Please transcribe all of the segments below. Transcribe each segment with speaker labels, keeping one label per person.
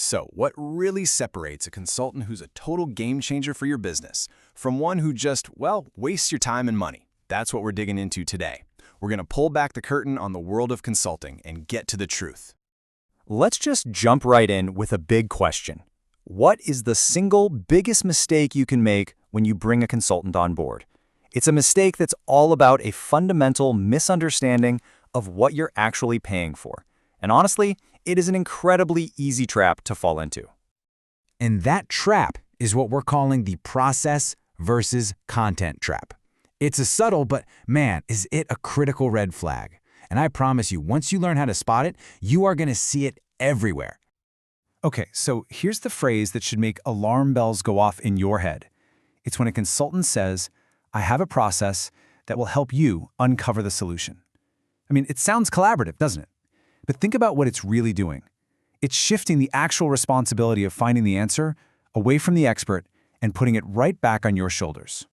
Speaker 1: So, what really separates a consultant who's a total game changer for your business from one who just, well, wastes your time and money? That's what we're digging into today. We're going to pull back the curtain on the world of consulting and get to the truth.
Speaker 2: Let's just jump right in with a big question. What is the single biggest mistake you can make when you bring a consultant on board? It's a mistake that's all about a fundamental misunderstanding of what you're actually paying for. And honestly, it is an incredibly easy trap to fall into.
Speaker 3: And that trap is what we're calling the process versus content trap. It's a subtle, but man, is it a critical red flag. And I promise you, once you learn how to spot it, you are going to see it everywhere.
Speaker 4: Okay, so here's the phrase that should make alarm bells go off in your head. It's when a consultant says, I have a process that will help you uncover the solution. I mean, it sounds collaborative, doesn't it? But think about what it's really doing. It's shifting the actual responsibility of finding the answer away from the expert and putting it right back on your shoulders.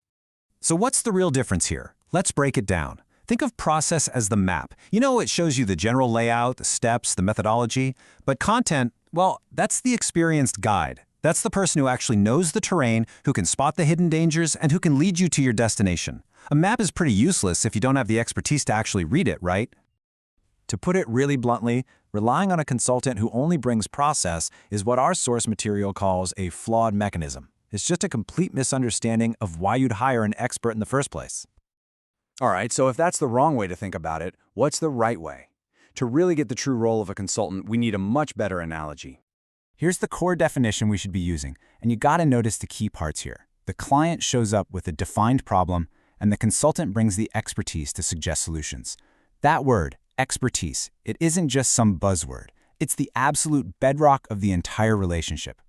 Speaker 5: So what's the real difference here? Let's break it down. Think of process as the map. You know, it shows you the general layout, the steps, the methodology. But content, well, that's the experienced guide. That's the person who actually knows the terrain, who can spot the hidden dangers, and who can lead you to your destination. A map is pretty useless if you don't have the expertise to actually read it, right? To put it really bluntly, relying on a consultant who only brings process is what our source material calls a flawed mechanism. It's just a complete misunderstanding of why you'd hire an expert in the first place.
Speaker 1: All right, so if that's the wrong way to think about it, what's the right way? To really get the true role of a consultant, we need a much better analogy.
Speaker 4: Here's the core definition we should be using, and you gotta notice the key parts here. The client shows up with a defined problem, and the consultant brings the expertise to suggest solutions. That word, expertise, it isn't just some buzzword. It's the absolute bedrock of the entire relationship.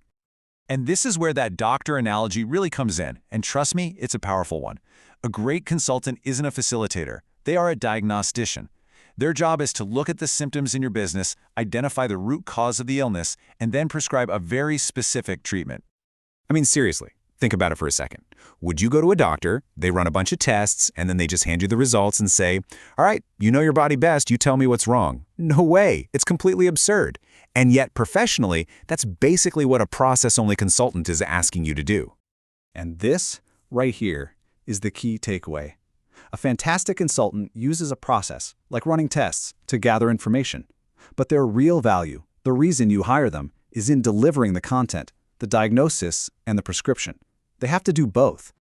Speaker 5: And this is where that doctor analogy really comes in, and trust me, it's a powerful one. A great consultant isn't a facilitator. They are a diagnostician. Their job is to look at the symptoms in your business, identify the root cause of the illness, and then prescribe a very specific treatment.
Speaker 6: I mean, seriously, think about it for a second. Would you go to a doctor, they run a bunch of tests, and then they just hand you the results and say, all right, you know your body best, you tell me what's wrong? No way, it's completely absurd. And yet, professionally, that's basically what a process-only consultant is asking you to do.
Speaker 1: And this, right here, is the key takeaway. A fantastic consultant uses a process, like running tests, to gather information. But their real value, the reason you hire them, is in delivering the content, the diagnosis, and the prescription. They have to do both.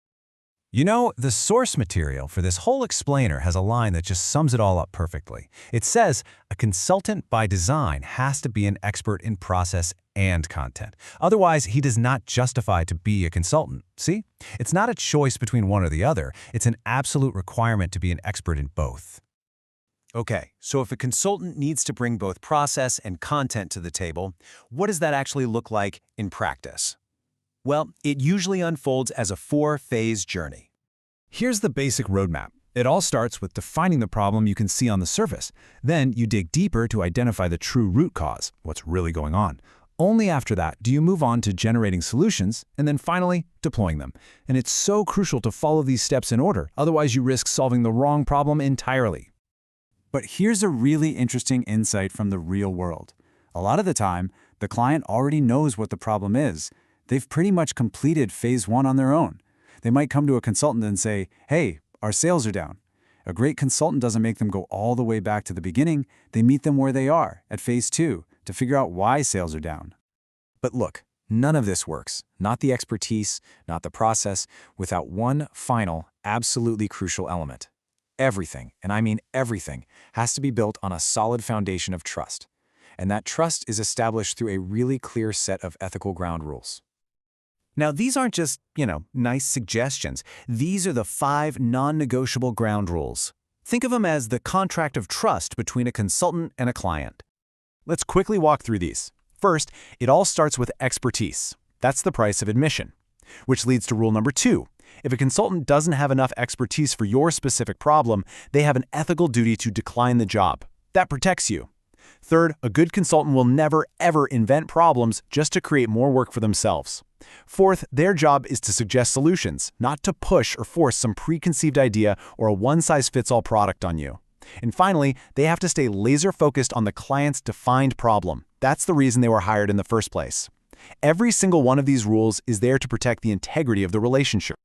Speaker 5: You know, the source material for this whole explainer has a line that just sums it all up perfectly. It says, a consultant by design has to be an expert in process and content. Otherwise, he does not justify to be a consultant. See? It's not a choice between one or the other. It's an absolute requirement to be an expert in both. Okay, so if a consultant needs to bring both process and content to the table, what does that actually look like in practice? Well, it usually unfolds as a 4-phase journey.
Speaker 4: Here's the basic roadmap. It all starts with defining the problem you can see on the surface. Then you dig deeper to identify the true root cause, what's really going on. Only after that do you move on to generating solutions and then finally deploying them. And it's so crucial to follow these steps in order, otherwise you risk solving the wrong problem entirely. But here's a really interesting insight from the real world. A lot of the time, the client already knows what the problem is. They've pretty much completed phase 1 on their own. They might come to a consultant and say, hey, our sales are down. A great consultant doesn't make them go all the way back to the beginning. They meet them where they are, at phase 2, to figure out why sales are down.
Speaker 2: But look, none of this works, not the expertise, not the process, without one final, absolutely crucial element. Everything, and I mean everything, has to be built on a solid foundation of trust. And that trust is established through a really clear set of ethical ground rules.
Speaker 5: Now, these aren't just, nice suggestions. These are the 5 non-negotiable ground rules. Think of them as the contract of trust between a consultant and a client. Let's quickly walk through these. First, it all starts with expertise. That's the price of admission. Which leads to rule number 2. If a consultant doesn't have enough expertise for your specific problem, they have an ethical duty to decline the job. That protects you. Third, a good consultant will never, ever invent problems just to create more work for themselves. Fourth, their job is to suggest solutions, not to push or force some preconceived idea or a one-size-fits-all product on you. And finally, they have to stay laser-focused on the client's defined problem. That's the reason they were hired in the first place.
Speaker 2: Every single one of these rules is there to protect the integrity of the relationship.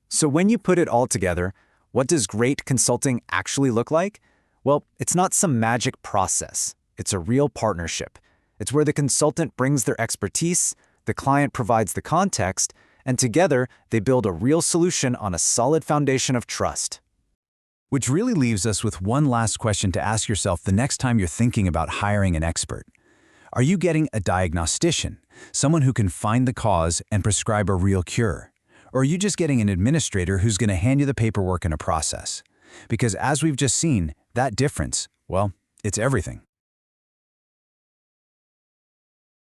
Speaker 2: So when you put it all together, what does great consulting actually look like? Well, it's not some magic process. It's a real partnership. It's where the consultant brings their expertise, the client provides the context, and together they build a real solution on a solid foundation of trust.
Speaker 4: Which really leaves us with one last question to ask yourself the next time you're thinking about hiring an expert. Are you getting a diagnostician, someone who can find the cause and prescribe a real cure? Or are you just getting an administrator who's going to hand you the paperwork and a process? Because as we've just seen, that difference, well, it's everything.